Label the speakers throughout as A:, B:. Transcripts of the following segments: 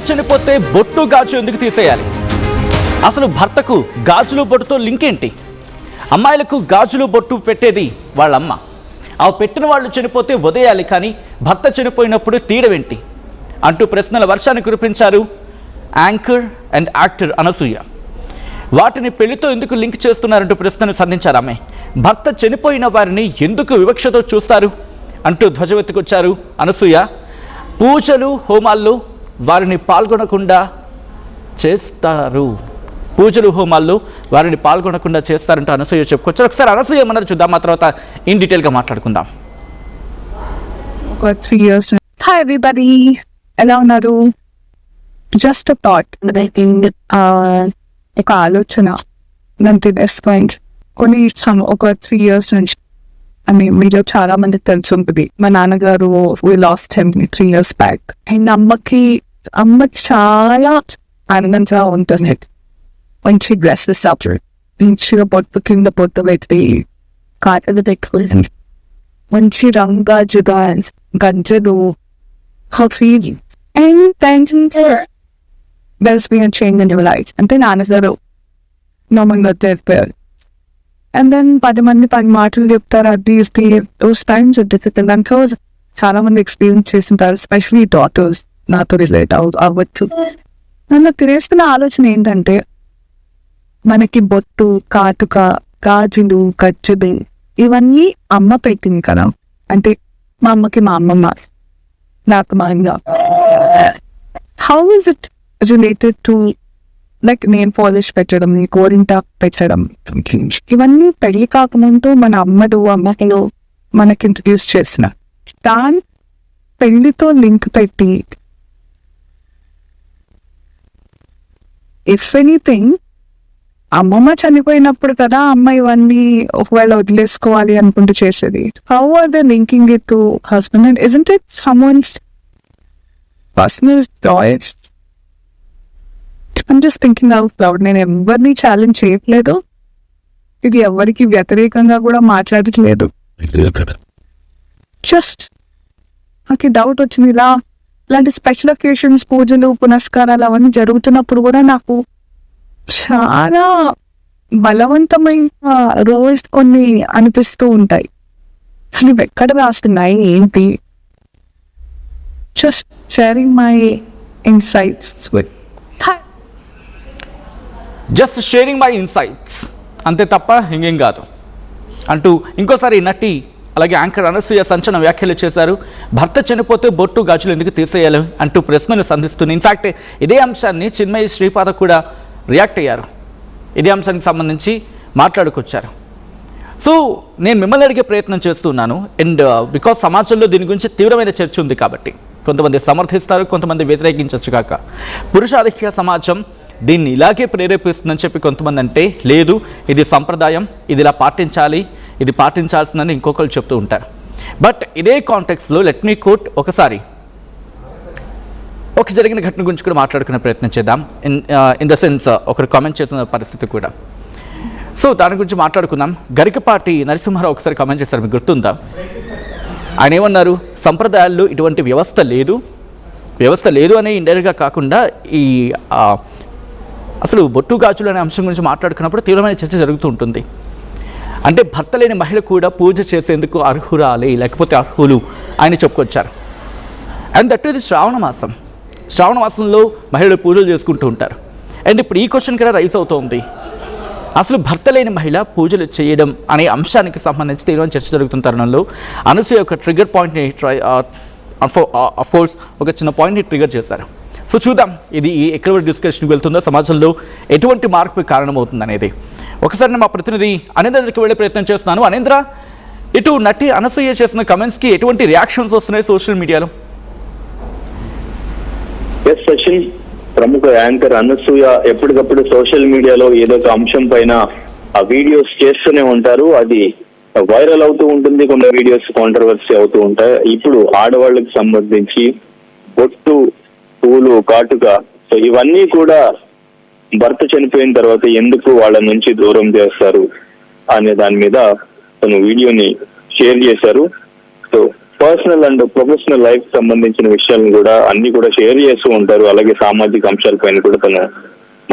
A: చనిపోతే బొట్టు గాజు ఎందుకు తీసేయాలి? అసలు భర్తకు గాజులు బొట్టుతో లింక్ ఏంటి? అమ్మాయిలకు గాజులు బొట్టు పెట్టేది వాళ్ళమ్మ. ఆ పెట్టిన వాళ్ళు చనిపోతే వదిలేయాలి, కానీ భర్త చనిపోయినప్పుడు తీయడమేంటి అంటూ ప్రశ్నల వర్షాన్ని కురిపించారు యాంకర్ అండ్ యాక్టర్ అనసూయ. వాటిని పెళ్లితో ఎందుకు లింక్ చేస్తున్నారంటూ ప్రశ్నను సంధించారు ఆమె. భర్త చనిపోయిన వారిని ఎందుకు వివక్షతో చూస్తారు అంటూ ధ్వజమెత్తుకొచ్చారు అనసూయ. పూజలు హోమాల్లో వారిని పాల్గొనకుండా చేస్తారు, చేస్తారంటూ అనసూయ చెప్పుకొచ్చారు. ఒకసారి అనసూయ ఏమన్నారు చూద్దాం, ఆ తర్వాత ఇన్ డీటెయిల్గా మాట్లాడుకుందాం.
B: 3 years. Hi everybody, ఎలా ఉన్నారు? జస్ట్ థాట్, ఒక ఆలోచన నన్ను రెస్పాండ్ ఒక 3 years నుంచి. మీలో చాలా మందికి తెలిసి ఉంటుంది, మా నాన్నగారు we lost him 3 years back. And అమ్మ చాలా ఆనందంగా ఉంటుంది. మంచి డ్రెస్సెస్ మంచిగా పొట్టు కింద పొట్టు పెట్టి కాటలు పెట్టుకుంది, మంచి రంగాజుగా గంజలు feeling and thanks there's been a change in your life. అంటే నాన్నగారు నార్మల్గా చెప్పారు. అండ్ దెన్ 10 మంది 10 మాటలు చెప్తారు. అది those times దాంట్లో చాలా మంది ఎక్స్పీరియన్స్ చేస్తుంటారు, ఎస్పెషలీ డాటర్స్ నాతో రిలేట్ అవ్వచ్చు. నన్ను తిరేస్తున్న ఆలోచన ఏంటంటే, మనకి బొట్టు, కాటుక, గాజులు, గజ్జలు ఇవన్నీ అమ్మ పెట్టింది కదా. అంటే మా అమ్మకి మా అమ్మమ్మ, నాకు మా అమ్మ. How is it related to like nail polish పెట్టడం, గోరింటాకు పెట్టడం, ఇవన్నీ పెళ్లి కాకముందు మన అమ్మలు మనకి ఇంట్రడ్యూస్ చేసిన దాని పెళ్లితో లింక్ పెట్టి, ఇఫ్ ఎనీథింగ్ అమ్మమ్మ చనిపోయినప్పుడు కదా అమ్మ ఇవన్నీ ఒకవేళ వదిలేసుకోవాలి అనుకుంటూ చేసేది. How are they linking it to husband? And isn't it someone's personal choice? I'm just thinking out loud. నేను ఎవరిని ఛాలెంజ్ చేయట్లేదు, ఇది ఎవరికి వ్యతిరేకంగా కూడా మాట్లాడట్లేదు. జస్ట్ నాకు డౌట్ వచ్చింది. ఇలాంటి స్పెషల్ ఒకేషన్స్, పూజలు, పునస్కారాలు అవన్నీ జరుగుతున్నప్పుడు కూడా నాకు చాలా బలవంతమైన రోజు కొన్ని అనిపిస్తూ ఉంటాయి. అసలు ఎక్కడ రాస్తున్నాయి ఏంటి? Just sharing my insights with
A: అంతే తప్ప ఇంకేం కాదు అంటూ ఇంకోసారి నటి అలాగే యాంకర్ అనసూయ సంచలన వ్యాఖ్యలు చేశారు. భర్త చనిపోతే బొట్టు గాజులు ఎందుకు తీసేయాలి అంటూ ప్రశ్నలు సంధిస్తుంది. ఇన్ఫాక్ట్ ఇదే అంశాన్ని చిన్మయి శ్రీపాద కూడా రియాక్ట్ అయ్యారు. ఇదే అంశానికి సంబంధించి మాట్లాడుకొచ్చారు. సో నేను మిమ్మల్ని అడిగే ప్రయత్నం చేస్తున్నాను. అండ్ బికాస్ సమాజంలో దీని గురించి తీవ్రమైన చర్చ ఉంది కాబట్టి కొంతమంది సమర్థిస్తారు, కొంతమంది వ్యతిరేకించవచ్చు కాక. పురుషాధిక్య సమాజం దీన్ని ఇలాగే ప్రేరేపిస్తుందని చెప్పి కొంతమంది అంటే, లేదు ఇది సంప్రదాయం, ఇది ఇలా పాటించాలి, ఇది పాటించాల్సిందని ఇంకొకరు చెప్తూ ఉంటారు. బట్ ఇదే కాంటెక్స్లో లెట్ మీ కోట్ ఒకసారి ఒక జరిగిన ఘటన గురించి కూడా మాట్లాడుకునే ప్రయత్నం చేద్దాం. ఇన్ ద సెన్స్ ఒకరు కామెంట్ చేసిన పరిస్థితి కూడా. సో దాని గురించి మాట్లాడుకుందాం. గరికపాటి నరసింహారావు ఒకసారి కామెంట్ చేశారు, మీకు గుర్తుందా? ఆయన ఏమన్నారు, సంప్రదాయాల్లో ఇటువంటి వ్యవస్థ లేదు అనే ఇండైరెక్ట్గా కాకుండా ఈ అసలు బొట్టు గాజులు అనే అంశం గురించి మాట్లాడుకున్నప్పుడు తీవ్రమైన చర్చ జరుగుతూ ఉంటుంది. అంటే భర్త లేని మహిళ కూడా పూజ చేసేందుకు అర్హురాలే, లేకపోతే అర్హులు ఆయన చెప్పుకొచ్చారు. అండ్ దట్ ఇది శ్రావణ మాసంలో మహిళలు పూజలు చేసుకుంటూ ఉంటారు. అండ్ ఇప్పుడు ఈ క్వశ్చన్ కూడా రైజ్ అవుతుంది, అసలు భర్త లేని మహిళ పూజలు చేయడం అనే అంశానికి సంబంధించి తీవ్రమైన చర్చ జరుగుతున్న తరుణంలో అనసూయ ఒక ట్రిగర్ పాయింట్ని అఫ్కోర్స్ ఒక చిన్న పాయింట్ని ట్రిగర్ చేశారు. సో చూద్దాం ఇది ఎక్కడ వరకు డిస్కషన్కి వెళ్తుందో, సమాజంలో ఎటువంటి మార్పు కారణమవుతుంది అనేది. ఒకసారి మా ప్రతినిధి అనేంద్ర దగ్గరికి వెళ్ళే ప్రయత్నం చేస్తున్నాను. అనేంద్ర, ఇటు నటి అనసూయ చేసిన కమెంట్స్కి ఎటువంటి రియాక్షన్స్ వస్తున్నాయి సోషల్ మీడియాలో?
C: ఎస్ సచిన్, ప్రముఖ యాంకర్ అనసూయ ఎప్పటికప్పుడు సోషల్ మీడియాలో ఏదో ఒక అంశం పైన ఆ వీడియోస్ చేస్తూనే ఉంటారు. అది వైరల్ అవుతూ ఉంటుంది, కొన్ని వీడియోస్ కాంట్రవర్సీ అవుతూ ఉంటాయి. ఇప్పుడు ఆడవాళ్ళకి సంబంధించి బొట్టు, పూలు, కాటుక, సో ఇవన్నీ కూడా భర్త చనిపోయిన తర్వాత ఎందుకు వాళ్ళ నుంచి దూరం చేస్తారు అనే దాని మీద తను వీడియోని షేర్ చేశారు. So personal and professional life సంబంధించిన విషయాలను కూడా అన్ని కూడా షేర్ చేస్తూ ఉంటారు. అలాగే సామాజిక అంశాలపైన కూడా తను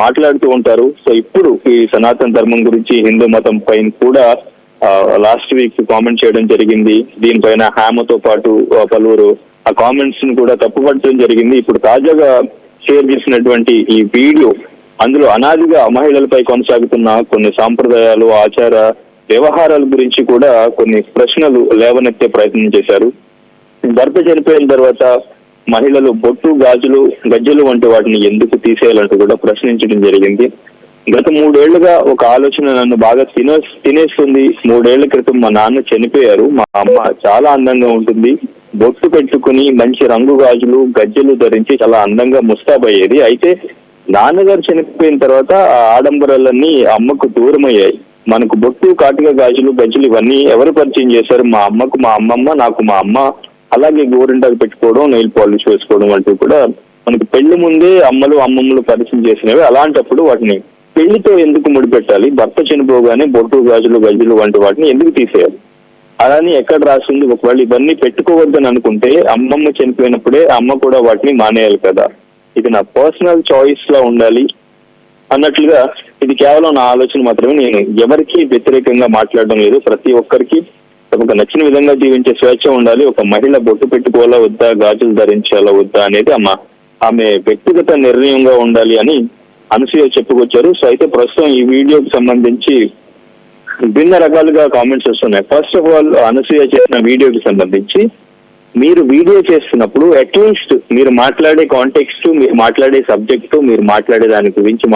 C: మాట్లాడుతూ ఉంటారు. సో ఇప్పుడు ఈ సనాతన ధర్మం గురించి, హిందూ మతం పైన కూడా లాస్ట్ వీక్ కామెంట్ చేయడం జరిగింది. దీనిపైన హ్యామతో పాటు పలువురు ఆ కామెంట్స్ ని కూడా తప్పుపట్టడం జరిగింది. ఇప్పుడు తాజాగా షేర్ చేసినటువంటి ఈ వీడియో, అందులో అనాదిగా మహిళలపై కొనసాగుతున్న కొన్ని సాంప్రదాయాలు, ఆచార వ్యవహారాల గురించి కూడా కొన్ని ప్రశ్నలు లేవనెత్తే ప్రయత్నం చేశారు. భర్త చనిపోయిన తర్వాత మహిళలు బొట్టు, గాజులు, గజ్జలు వంటి వాటిని ఎందుకు తీసేయాలంటూ కూడా ప్రశ్నించడం జరిగింది. గత 3 ఏళ్లుగా ఒక ఆలోచన నన్ను బాగా తినేస్తుంది. 3 ఏళ్ల క్రితం మా నాన్న చనిపోయారు. మా అమ్మ చాలా అందంగా ఉంటుంది. బొట్టు పెట్టుకుని మంచి రంగు గాజులు, గజ్జలు ధరించి చాలా అందంగా ముస్తాబయ్యేది. అయితే నాన్నగారు చనిపోయిన తర్వాత ఆ ఆడంబరాలన్నీ అమ్మకు దూరమయ్యాయి. మనకు బొట్టు, కాటుక, గాజులు, గజ్జలు ఇవన్నీ ఎవరు పరిచయం చేశారు? మా అమ్మకు మా అమ్మమ్మ, నాకు మా అమ్మ. అలాగే గోరింటాకు పెట్టుకోవడం, నెయిల్ పాలిష్ వేసుకోవడం వంటివి కూడా మనకు పెళ్లి ముందే అమ్మలు, అమ్మమ్మలు పరిచయం చేసినవి. అలాంటప్పుడు వాటిని పెళ్లితో ఎందుకు ముడిపెట్టాలి? భర్త చనిపోగానే బొట్టు, గాజులు, గజ్జలు వంటి వాటిని ఎందుకు తీసేయాలి? అలానే ఎక్కడ రాసింది? ఒకవేళ ఇవన్నీ పెట్టుకోవద్దని అనుకుంటే అమ్మమ్మ చనిపోయినప్పుడే అమ్మ కూడా వాటిని మానేయాలి కదా. ఇది నా పర్సనల్ చాయిస్ లా ఉండాలి అన్నట్లుగా, ఇది కేవలం నా ఆలోచన మాత్రమే. నేను ఎవరికి వ్యతిరేకంగా మాట్లాడడం లేదు. ప్రతి ఒక్కరికి తమకు నచ్చిన విధంగా జీవించే స్వేచ్ఛ ఉండాలి. ఒక మహిళ బొట్టు పెట్టుకోవాలా వద్దా, గాజులు ధరించాలా వద్దా అనేది ఆమె వ్యక్తిగత నిర్ణయంగా ఉండాలి అని అనసూయ చెప్పుకొచ్చారు. సో అయితే ప్రస్తుతం ఈ వీడియోకి సంబంధించి భిన్న రకాలుగా కామెంట్స్ వస్తున్నాయి. ఫస్ట్ ఆఫ్ ఆల్, అనసూయ చేసిన వీడియోకి సంబంధించి మీరు వీడియో చేస్తున్నప్పుడు అట్లీస్ట్ మీరు మాట్లాడే కాంటెక్స్ట్, మీరు మాట్లాడే సబ్జెక్టు, మీరు మాట్లాడే దాని గురించి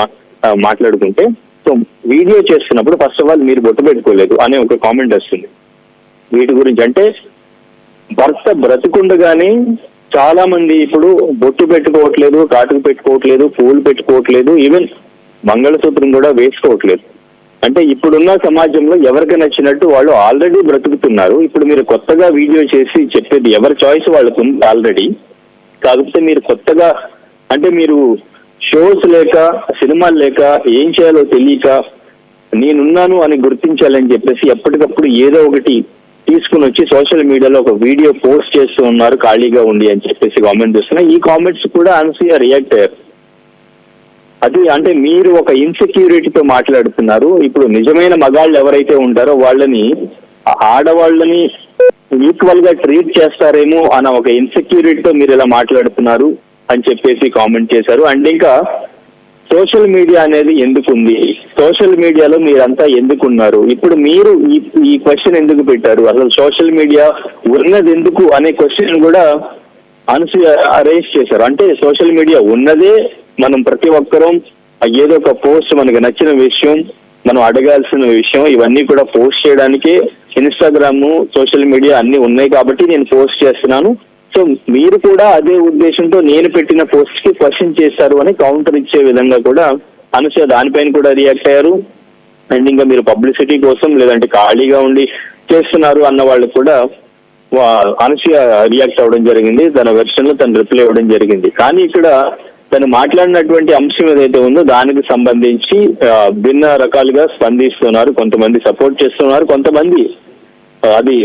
C: మాట్లాడుకుంటే, సో వీడియో చేస్తున్నప్పుడు ఫస్ట్ ఆఫ్ ఆల్ మీరు బొట్టు పెట్టుకోలేదు అనే ఒక కామెంట్ వస్తుంది. వీటి గురించి అంటే భర్త బ్రతికుండగానే చాలా మంది ఇప్పుడు బొట్టు పెట్టుకోవట్లేదు, కాటుకు పెట్టుకోవట్లేదు, పూలు పెట్టుకోవట్లేదు, ఈవెన్ మంగళసూత్రం కూడా వేసుకోవట్లేదు. అంటే ఇప్పుడున్న సమాజంలో ఎవరికి నచ్చినట్టు వాళ్ళు ఆల్రెడీ బ్రతుకుతున్నారు. ఇప్పుడు మీరు కొత్తగా వీడియో చేసి చెప్పేది ఎవరి చాయిస్ వాళ్ళకు ఉంది ఆల్రెడీ. కాకపోతే మీరు కొత్తగా, అంటే మీరు షోస్ లేక, సినిమాలు లేక, ఏం చేయాలో తెలియక నేనున్నాను అని గుర్తించాలని చెప్పేసి ఎప్పటికప్పుడు ఏదో ఒకటి తీసుకుని వచ్చి సోషల్ మీడియాలో ఒక వీడియో పోస్ట్ చేస్తూ ఉన్నారు ఖాళీగా ఉండి అని చెప్పేసి కామెంట్ చేస్తున్నా. ఈ కామెంట్స్ కూడా అనసూయ రియాక్ట్ అయ్యారు. అది అంటే మీరు ఒక ఇన్సెక్యూరిటీతో మాట్లాడుతున్నారు. ఇప్పుడు నిజమైన మగాళ్ళు ఎవరైతే ఉంటారో వాళ్ళని, ఆడవాళ్ళని ఈక్వల్ గా ట్రీట్ చేస్తారేమో అన్న ఒక ఇన్సెక్యూరిటీతో మీరు ఇలా మాట్లాడుతున్నారు అని చెప్పేసి కామెంట్ చేశారు. అండ్ ఇంకా సోషల్ మీడియా అనేది ఎందుకుంది, సోషల్ మీడియాలో మీరంతా ఎందుకున్నారు, ఇప్పుడు మీరు ఈ క్వశ్చన్ ఎందుకు పెట్టారు, అసలు సోషల్ మీడియా ఉన్నది ఎందుకు అనే క్వశ్చన్ కూడా అనసూయ రేస్ చేశారు. అంటే సోషల్ మీడియా ఉన్నదే మనం ప్రతి ఒక్కరం ఏదో ఒక పోస్ట్, మనకు నచ్చిన విషయం, మనం అడగాల్సిన విషయం, ఇవన్నీ కూడా పోస్ట్ చేయడానికే ఇన్స్టాగ్రామ్, సోషల్ మీడియా అన్ని ఉన్నాయి కాబట్టి నేను పోస్ట్ చేస్తున్నాను. సో మీరు కూడా అదే ఉద్దేశంతో నేను పెట్టిన పోస్ట్ కి క్వశ్చన్ చేశారు అని కౌంటర్ ఇచ్చే విధంగా కూడా అనసూయ దానిపైన కూడా రియాక్ట్ అయ్యారు. అండ్ ఇంకా మీరు పబ్లిసిటీ కోసం లేదంటే ఖాళీగా ఉండి చేస్తున్నారు అన్న వాళ్ళకి కూడా అనసూయ రియాక్ట్ అవ్వడం జరిగింది. తన వెర్షన్ లో తను రిప్లై ఇవ్వడం జరిగింది. కానీ ఇక్కడ తను మాట్లాడినటువంటి అంశం ఏదైతే ఉందో దానికి సంబంధించి భిన్న రకాలుగా స్పందిస్తున్నారు. కొంతమంది సపోర్ట్ చేస్తున్నారు, కొంతమంది అది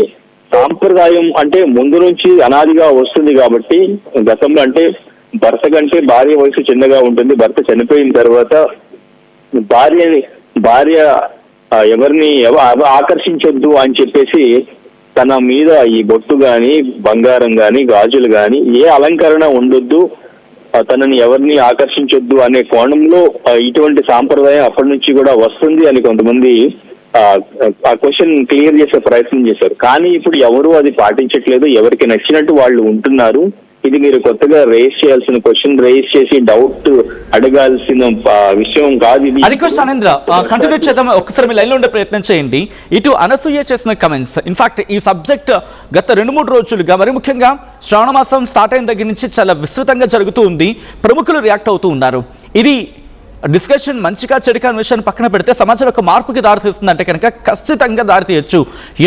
C: సాంప్రదాయం అంటే ముందు నుంచి అనాదిగా వస్తుంది కాబట్టి, గతంలో అంటే భర్త కంటే భార్య వయసు చిన్నగా ఉంటుంది. భర్త చనిపోయిన తర్వాత భార్య ఎవరిని ఆకర్షించొద్దు అని చెప్పేసి తన మీద ఈ బొట్టు గాని, బంగారం గాని, గాజులు గాని ఏ అలంకరణ ఉండొద్దు, తనని ఎవరిని ఆకర్షించొద్దు అనే కోణంలో ఇటువంటి సాంప్రదాయం అప్పటి నుంచి కూడా వస్తుంది అని కొంతమంది ఆ క్వశ్చన్ క్లియర్ చేసే ప్రయత్నం చేశారు. కానీ ఇప్పుడు ఎవరు అది పాటించట్లేదు, ఎవరికి నచ్చినట్టు వాళ్ళు ఉంటున్నారు. ఇది మీరు కొత్తగా రేస్ చేయాల్సిన క్వశ్చన్, రేస్ చేసి డౌట్ అడగాల్సిన విషయం కాదు ఇది.
A: రిక్వెస్ట్ ఆనంద్ర, కంటిన్యూ చేద్దాం. ఒక్కసారి మీ లైన్లో ఉండే ప్రయత్నం చేయండి. ఇటు అనసూయ చేసిన కమెంట్స్, ఇన్ఫాక్ట్ ఈ సబ్జెక్ట్ గత 2-3 రోజులుగా, మరి ముఖ్యంగా శ్రావణ మాసం స్టార్ట్ అయిన దగ్గర నుంచి చాలా విస్తృతంగా జరుగుతూ ఉంది. ప్రముఖులు రియాక్ట్ అవుతూ ఉన్నారు. ఇది డిస్కషన్ మంచిగా చెడుగా విషయాన్ని పక్కన పెడితే సమాజంలో ఒక మార్పుకి దారితీస్తుందంటే కనుక ఖచ్చితంగా దారితీయచ్చు.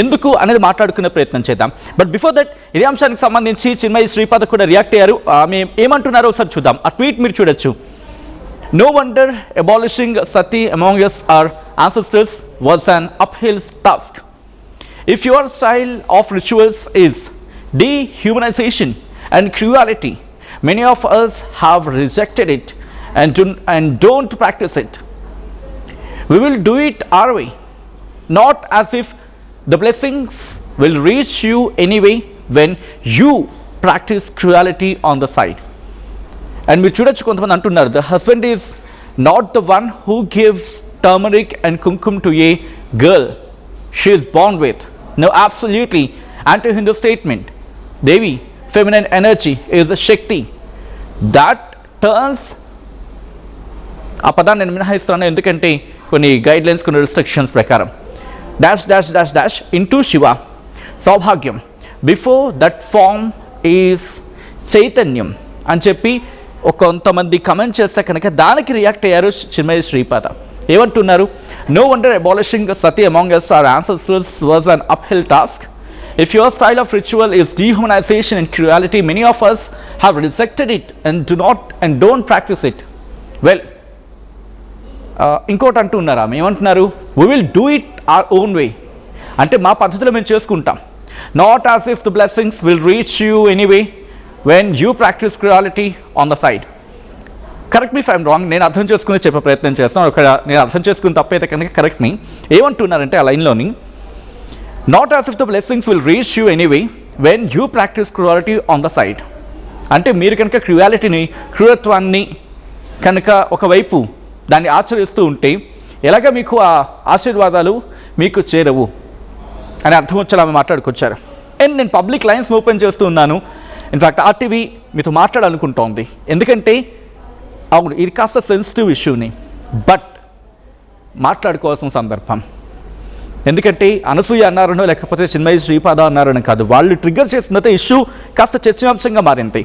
A: ఎందుకు అనేది మాట్లాడుకునే ప్రయత్నం చేద్దాం. బట్ బిఫోర్ దట్, ఇదే అంశానికి సంబంధించి చిన్మయి శ్రీపాద కూడా రియాక్ట్ అయ్యారు. ఆమె ఏమంటున్నారో ఒకసారి చూద్దాం. ఆ ట్వీట్ మీరు చూడొచ్చు. No wonder abolishing sati among us our ancestors was an uphill task. If your style of rituals is dehumanization and cruelty. Many of us have rejected it and don't practice it. We will do it our way, not as if the blessings will reach you anyway when you practice cruelty on the side. And మీరు చూడొచ్చు కొంతమంది అంటున్నారు, the husband is not the one who gives turmeric and kumkum to a girl she is born with. No, absolutely anti-Hindu statement. Devi, feminine energy, is a Shakti that turns, ఆ పదాన్ని నేను మినహాయిస్తున్నాను ఎందుకంటే కొన్ని guidelines, కొన్ని restrictions ప్రకారం, dash dash dash dash into Shiva, సౌభాగ్యం, before that form is చైతన్యం అని చెప్పి కొంతమంది కమెంట్ చేస్తే కనుక దానికి రియాక్ట్ అయ్యారు చిన్మయి శ్రీపాద. ఏమంటున్నారు, no wonder abolishing Sati among us our ancestors was an uphill task. If your style of ritual is dehumanization and cruelty, many of us have rejected it and don't practice it. Well, ఇంకోటి అంటున్నారు, ఆమె ఏమంటున్నారు, we will do it our own way, అంటే మా పద్ధతిలో మేము చేసుకుంటాం. Not as if the blessings will reach you anyway when you practice cruelty on the side. Correct me if I'm wrong, నేను అర్థం చేసుకుని చెప్పే ప్రయత్నం చేస్తాను. ఒక నేను అర్థం చేసుకుని తప్పైతే కనుక కరెక్ట్ మీ. ఏమంటున్నారంటే ఆ లైన్లోని, not as if the blessings will reach you anyway when you practise cruelty on the side. అంటే మీరు కనుక క్రూరత్వాన్ని కనుక ఒకవైపు దాన్ని ఆచరిస్తూ ఉంటే ఎలాగ మీకు ఆ ఆశీర్వాదాలు మీకు చేరవు అని అర్థం వచ్చేలా ఆమె మాట్లాడుకొచ్చారు. అండ్ నేను పబ్లిక్ లైన్స్ ఓపెన్ చేస్తూ ఉన్నాను. ఇన్ఫ్యాక్ట్ ఆర్టీవీ మీతో మాట్లాడాలనుకుంటోంది, ఎందుకంటే అవును ఇది కాస్త సెన్సిటివ్ ఇష్యూని, బట్ మాట్లాడుకోవాల్సిన సందర్భం. ఎందుకంటే అనసూయ అన్నారనో లేకపోతే చిన్మయి శ్రీపాద అన్నారని కాదు, వాళ్ళు ట్రిగ్గర్ చేసిన ఇష్యూ కాస్త చర్చనాంశంగా మారింది.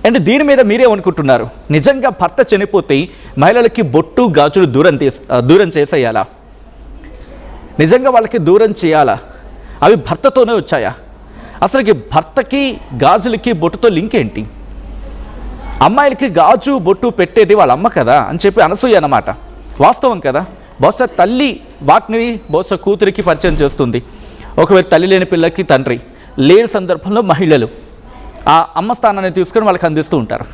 A: అండ్ దీని మీద మీరేమనుకుంటున్నారు, నిజంగా భర్త చనిపోతే మహిళలకి బొట్టు గాజులు దూరం చేసేయాలా? నిజంగా వాళ్ళకి దూరం చేయాలా? అవి భర్తతోనే వచ్చాయా? అసలుకి భర్తకి గాజులకి బొట్టుతో లింక్ ఏంటి? అమ్మాయిలకి గాజు బొట్టు పెట్టేది వాళ్ళ అమ్మ కదా అని చెప్పి అనసూయ అన్నమాట. వాస్తవం కదా. బహుశా తల్లి వాటిని బహుశా కూతురికి పరిచయం చేస్తుంది. ఒకవేళ తల్లి లేని పిల్లకి తండ్రి లేని సందర్భంలో మహిళలు ఆ అమ్మ స్థానాన్ని తీసుకొని వాళ్ళకి అందిస్తూ ఉంటారు.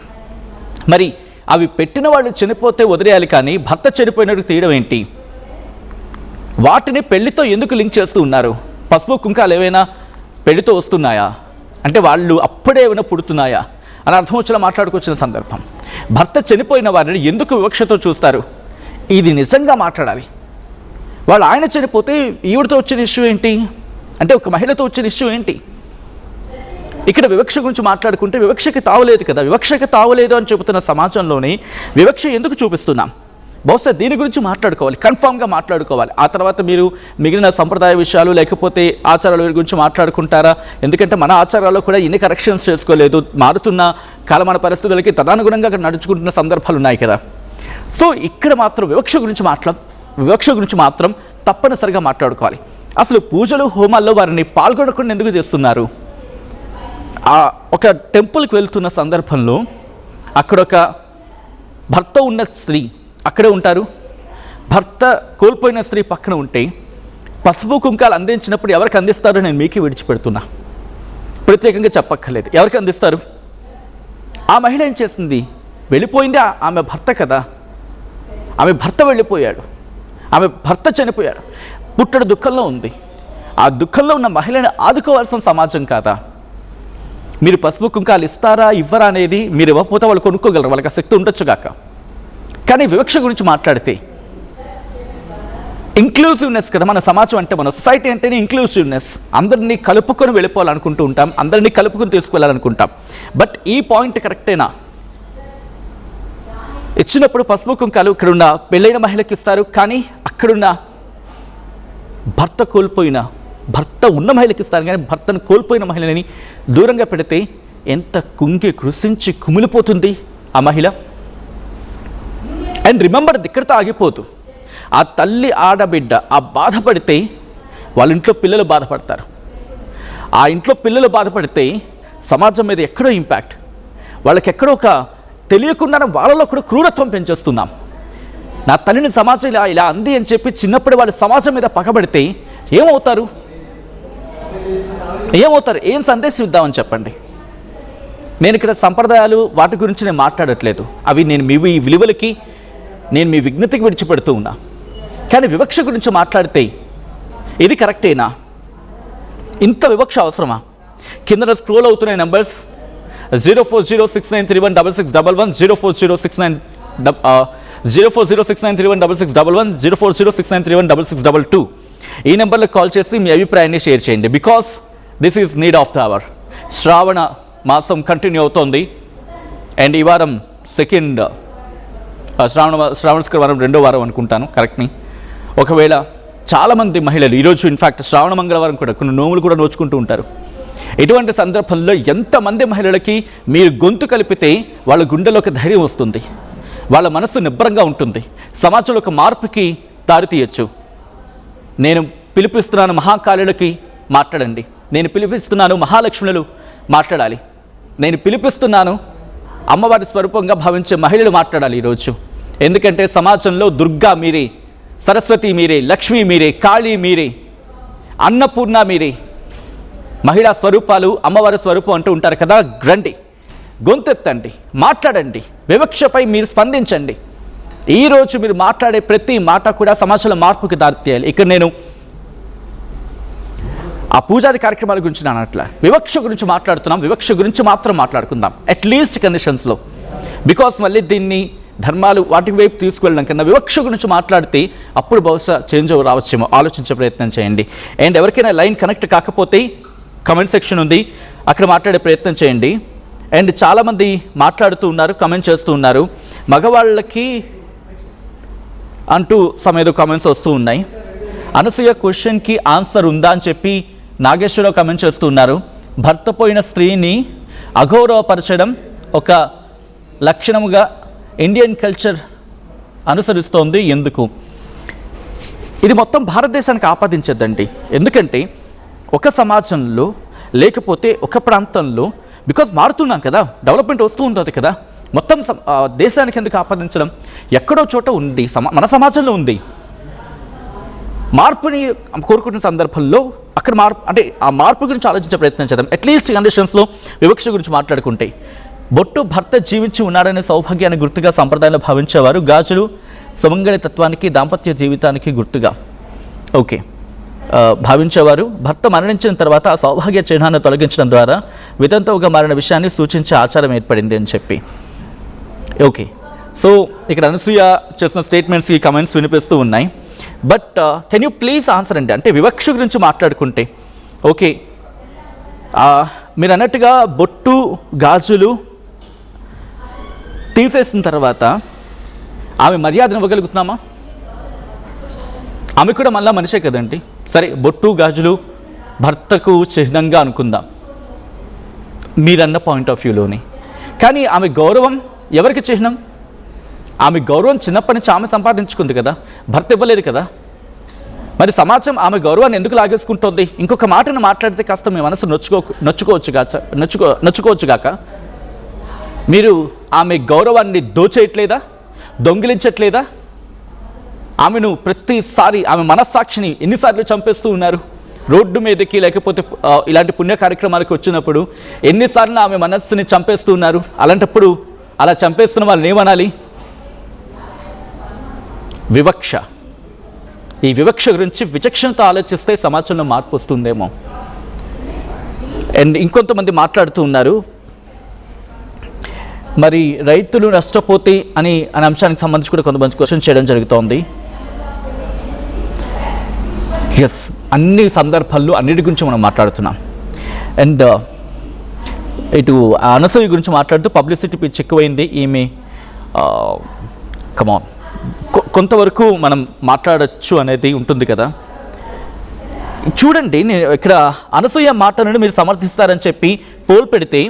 A: మరి అవి పెట్టిన వాళ్ళు చనిపోతే వదిలేయాలి, కానీ భర్త చనిపోయినట్టు తీయడం ఏంటి? వాటిని పెళ్లితో ఎందుకు లింక్ చేస్తూ ఉన్నారు? పసుపు కుంకాలు ఏవైనా పెళ్లితో వస్తున్నాయా? అంటే వాళ్ళు అప్పుడే ఏమైనా పుడుతున్నాయా అని అర్థం వచ్చేలా మాట్లాడుకొచ్చిన సందర్భం. భర్త చనిపోయిన వారిని ఎందుకు వివక్షతో చూస్తారు? ఇది నిజంగా మాట్లాడాలి. వాళ్ళు ఆయన చనిపోతే ఈవిడతో వచ్చిన ఇష్యూ ఏంటి? అంటే ఒక మహిళతో వచ్చిన ఇష్యూ ఏంటి? ఇక్కడ వివక్ష గురించి మాట్లాడుకుంటే వివక్షకి తావలేదు కదా. వివక్షకి తావలేదు అని చెబుతున్న సమాజంలోనే వివక్ష ఎందుకు చూపిస్తున్నాం? బహుశా దీని గురించి మాట్లాడుకోవాలి, కన్ఫామ్గా మాట్లాడుకోవాలి. ఆ తర్వాత మీరు మిగిలిన సంప్రదాయ విషయాలు లేకపోతే ఆచారాల గురించి మాట్లాడుకుంటారా? ఎందుకంటే మన ఆచారాల్లో కూడా ఎన్ని కరెక్షన్స్ చేసుకోలేదు, మారుతున్న కాలమాన పరిస్థితులకి తదనుగుణంగా నడుచుకుంటున్న సందర్భాలు ఉన్నాయి కదా. సో ఇక్కడ మాత్రం వివక్ష గురించి మాత్రం తప్పనిసరిగా మాట్లాడుకోవాలి. అసలు పూజలు హోమాల్లో వారిని పాల్గొనకుండా ఎందుకు చేస్తున్నారు? ఒక టెంపుల్కి వెళ్తున్న సందర్భంలో అక్కడ ఒక భర్త ఉన్న స్త్రీ అక్కడే ఉంటారు, భర్త కోల్పోయిన స్త్రీ పక్కన ఉంటే పసుపు కుంకాలు అందించినప్పుడు ఎవరికి అందిస్తారో నేను మీకు విడిచిపెడుతున్నా, ప్రత్యేకంగా చెప్పక్కర్లేదు. ఎవరికి అందిస్తారు? ఆ మహిళ ఏం చేసింది? వెళ్ళిపోయింది. ఆమె భర్త కదా, ఆమె భర్త వెళ్ళిపోయాడు, ఆమె భర్త చనిపోయాడు, పుట్టడు దుఃఖంలో ఉంది. ఆ దుఃఖంలో ఉన్న మహిళని ఆదుకోవాల్సిన సమాజం కాదా? మీరు పసుపు కుంకాలు ఇస్తారా ఇవ్వరా అనేది మీరు ఇవ్వకపోతే వాళ్ళు కొనుక్కోగలరు, వాళ్ళకి ఆ శక్తి ఉండొచ్చు కాక. కానీ వివక్ష గురించి మాట్లాడితే ఇంక్లూసివ్నెస్ కదా మన సమాజం అంటే, మన సొసైటీ అంటేనే ఇంక్లూసివ్నెస్. అందరినీ కలుపుకొని వెళ్ళిపోవాలనుకుంటూ ఉంటాం, అందరినీ కలుపుకొని తీసుకువెళ్ళాలనుకుంటాం. బట్ ఈ పాయింట్ కరెక్టేనా? ఇచ్చినప్పుడు పసుపు కుంకాలు ఇక్కడున్న పెళ్ళైన మహిళకి ఇస్తారు, కానీ అక్కడున్న భర్త ఉన్న మహిళకి ఇస్తారు, కానీ భర్తను కోల్పోయిన మహిళని దూరంగా పెడితే ఎంత కృషించి కుమిలిపోతుంది ఆ మహిళ. అండ్ రిమెంబర్, ఇక్కడితో ఆగిపోతూ ఆ తల్లి ఆడబిడ్డ ఆ బాధపడితే వాళ్ళ ఇంట్లో పిల్లలు బాధపడతారు. ఆ ఇంట్లో పిల్లలు బాధపడితే సమాజం మీద ఎక్కడో ఇంపాక్ట్, వాళ్ళకి ఎక్కడో ఒక తెలియకుండానే వాళ్ళలో కూడా క్రూరత్వం పెంచేస్తున్నాం. నా తల్లిని సమాజం ఇలా అంది అని చెప్పి చిన్నప్పుడు వాళ్ళు సమాజం మీద పగబడితే ఏమవుతారు? ఏమవుతారు? ఏం సందేశం ఇద్దామని చెప్పండి. నేను ఇక్కడ సంప్రదాయాలు వాటి గురించి నేను మాట్లాడట్లేదు. అవి నేను మీ విలువలకి, నేను మీ విజ్ఞతకి విడిచిపెడుతూ ఉన్నా. కానీ వివక్ష గురించి మాట్లాడితే ఇది కరెక్టేనా? ఇంత వివక్ష అవసరమా? కింద స్క్రోల్ అవుతున్నాయి నెంబర్స్ 0406931661 0406931611 0406931662 ఈ నెంబర్లకు కాల్ చేసి మీ అభిప్రాయాన్ని షేర్ చేయండి. Because this is need of the hour. Shravana మాసం కంటిన్యూ అవుతోంది. అండ్ ఈ వారం సెకండ్ శ్రావణ శుక్రవారం 2వ వారం అనుకుంటాను, కరెక్ట్ని. ఒకవేళ చాలామంది మహిళలు ఈరోజు ఇన్ఫ్యాక్ట్ శ్రావణ మంగళవారం కూడా కొన్ని నోములు కూడా నోచుకుంటూ ఉంటారు. ఇటువంటి సందర్భంలో ఎంతమంది మహిళలకి మీరు గొంతు కలిపితే వాళ్ళ గుండెలోకి ధైర్యం వస్తుంది, వాళ్ళ మనసు నిబ్బరంగా ఉంటుంది, సమాజంలో ఒక మార్పుకి దారితీయచ్చు. నేను పిలిపిస్తున్నాను మహాకాళులకి మాట్లాడండి, నేను పిలిపిస్తున్నాను మహాలక్ష్ములు మాట్లాడాలి, నేను పిలిపిస్తున్నాను అమ్మవారి స్వరూపంగా భావించే మహిళలు మాట్లాడాలి ఈరోజు. ఎందుకంటే సమాజంలో దుర్గా మీరే, సరస్వతి మీరే, లక్ష్మి మీరే, కాళీ మీరే, అన్నపూర్ణ మీరే, మహిళా స్వరూపాలు అమ్మవారి స్వరూపం అంటూ ఉంటారు కదా. రండి, గొంతెత్తండి, మాట్లాడండి, వివక్షపై మీరు స్పందించండి. ఈరోజు మీరు మాట్లాడే ప్రతి మాట కూడా సమాజంలో మార్పుకి దారితీయాలి. ఇక్కడ నేను ఆ పూజాది కార్యక్రమాల గురించి నేను అట్లా వివక్ష గురించి మాట్లాడుతున్నాం. వివక్ష గురించి మాత్రం మాట్లాడుకుందాం అట్లీస్ట్ కండిషన్స్లో. బికాస్ మళ్ళీ దీన్ని ధర్మాలు వాటి వైపు తీసుకువెళ్ళడం కన్నా వివక్ష గురించి మాట్లాడితే అప్పుడు బహుశా చేంజ్ రావచ్చేమో. ఆలోచించే ప్రయత్నం చేయండి. అండ్ ఎవరికైనా లైన్ కనెక్ట్ కాకపోతే కమెంట్ సెక్షన్ ఉంది, అక్కడ మాట్లాడే ప్రయత్నం చేయండి. అండ్ చాలామంది మాట్లాడుతూ ఉన్నారు, కమెంట్ చేస్తూ ఉన్నారు. మగవాళ్ళకి అంటూ ఏదో కమెంట్స్ వస్తూ ఉన్నాయి. అనసూయ క్వశ్చన్కి ఆన్సర్ ఉందా అని చెప్పి నాగేశ్వరరావు కమెంట్ చేస్తూ ఉన్నారు. భర్త పోయిన స్త్రీని అగౌరవపరచడం ఒక లక్షణముగా ఇండియన్ కల్చర్ అనుసరిస్తోంది ఎందుకు? ఇది మొత్తం భారతదేశానికి ఆపాదించద్దండి. ఎందుకంటే ఒక సమాజంలో లేకపోతే ఒక ప్రాంతంలో, బికాజ్ మారుతున్నాం కదా, డెవలప్మెంట్ వస్తూ ఉంటుంది కదా, మొత్తం దేశానికి ఎందుకు ఆపాదించడం? ఎక్కడో చోట ఉంది, మన సమాజంలో ఉంది. మార్పుని కోరుకుంటున్న సందర్భంలో అక్కడ మార్పు, అంటే ఆ మార్పు గురించి ఆలోచించే ప్రయత్నం చేద్దాం. అట్లీస్ట్ కండిషన్స్లో వివక్ష గురించి మాట్లాడుకుంటే, బొట్టు భర్త జీవించి ఉన్నాడనే సౌభాగ్యాన్ని గుర్తుగా సంప్రదాయంలో భావించేవారు. గాజులు సుమంగళి తత్వానికి, దాంపత్య జీవితానికి గుర్తుగా భావించేవారు. భర్త మరణించిన తర్వాత ఆ సౌభాగ్య చిహ్నాన్ని తొలగించడం ద్వారా వితంతువుగా మారిన విషయాన్ని సూచించే ఆచారం ఏర్పడింది అని చెప్పి. సో ఇక్కడ అనసూయ చేసిన స్టేట్మెంట్స్, ఈ కమెంట్స్ వినిపిస్తూ ఉన్నాయి. But can you please answer అండి. అంటే వివక్ష గురించి మాట్లాడుకుంటే మీరు అన్నట్టుగా బొట్టు గాజులు తీసేసిన తర్వాత ఆమె మర్యాదను ఇవ్వగలుగుతున్నామా? ఆమె కూడా మళ్ళా మనిషే కదండి. సరే, బొట్టు గాజులు భర్తకు చిహ్నంగా అనుకుందాం మీరన్న పాయింట్ ఆఫ్ వ్యూలోని. కానీ ఆమె గౌరవం ఎవరికి చిహ్నం? ఆమె గౌరవం చిన్నప్పటి నుంచి ఆమె సంపాదించుకుంది కదా, భర్త ఇవ్వలేదు కదా. మరి సమాజం ఆమె గౌరవాన్ని ఎందుకు లాగేసుకుంటుంది? ఇంకొక మాటను మాట్లాడితే కాస్త మీ మనసు నొచ్చుకోవచ్చుగాక. మీరు ఆమె గౌరవాన్ని దోచేయట్లేదా, దొంగిలించట్లేదా? ఆమెను ప్రతిసారి ఆమె మనస్సాక్షిని ఎన్నిసార్లు చంపేస్తూ ఉన్నారు? రోడ్డు మీదకి లేకపోతే ఇలాంటి పుణ్య కార్యక్రమాలకు వచ్చినప్పుడు ఎన్నిసార్లు ఆమె మనస్సుని చంపేస్తూ ఉన్నారు? అలాంటప్పుడు అలా చంపేస్తున్న వాళ్ళని ఏమనాలి? వివక్ష. ఈ వివక్ష గురించి విచక్షణతో ఆలోచిస్తే సమాజంలో మార్పు వస్తుందేమో. అండ్ ఇంకొంతమంది మాట్లాడుతూ ఉన్నారు, మరి రైతులు నష్టపోతే అనే అంశానికి సంబంధించి కూడా కొంతమంది క్వశ్చన్ చేయడం జరుగుతోంది. ఎస్, అన్ని సందర్భాల్లో అన్నిటి గురించి మనం మాట్లాడుతున్నాం. అండ్ ఇటు అనసూయ గురించి మాట్లాడుతూ పబ్లిసిటీ పిచ్ ఎక్కువైంది, ఈమె కమాన్ కొంతవరకు మనం మాట్లాడచ్చు అనేది ఉంటుంది కదా. చూడండి, నేను ఇక్కడ అనసూయ మాటలను మీరు సమర్థిస్తారని చెప్పి పోల్ పెడితే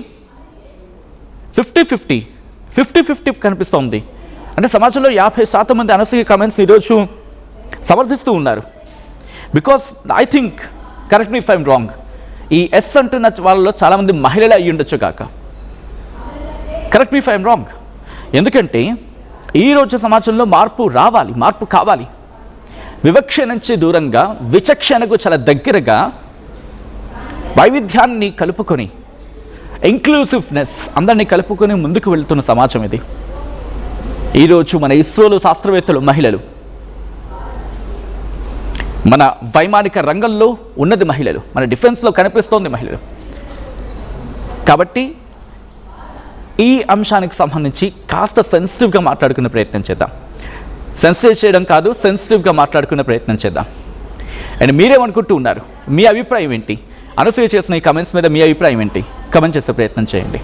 A: 50-50 కనిపిస్తోంది. అంటే సమాజంలో 50% మంది అనసూయ కమెంట్స్ ఈరోజు సమర్థిస్తూ ఉన్నారు. Because I think, correct me if I'm wrong, ఈ ఎస్ అంటున్న వాళ్ళలో చాలామంది మహిళలే అయ్యి ఉండొచ్చు కాక. Correct me if I'm wrong. ఎందుకంటే ఈరోజు సమాజంలో మార్పు రావాలి, మార్పు కావాలి. వివక్ష నుంచి దూరంగా విచక్షణకు చాలా దగ్గరగా వైవిధ్యాన్ని కలుపుకొని, ఇంక్లూసివ్నెస్, అందరినీ కలుపుకొని ముందుకు వెళ్తున్న సమాజం ఇది. ఈరోజు మన ఇస్రోలో శాస్త్రవేత్తలు మహిళలు, మన వైమానిక రంగంలో ఉన్నది మహిళలు, మన డిఫెన్స్లో కనిపిస్తోంది మహిళలు. కాబట్టి ఈ అంశానికి సంబంధించి కాస్త సెన్సిటివ్గా మాట్లాడుకునే ప్రయత్నం చేద్దాం. సెన్సిటివ్ చేయడం కాదు, సెన్సిటివ్గా మాట్లాడుకునే ప్రయత్నం చేద్దాం. అండ్ మీరేమనుకుంటూ ఉన్నారు? మీ అభిప్రాయం ఏంటి? అనసూయ చేసిన ఈ కమెంట్స్ మీద మీ అభిప్రాయం ఏంటి? కమెంట్ చేసే ప్రయత్నం చేయండి.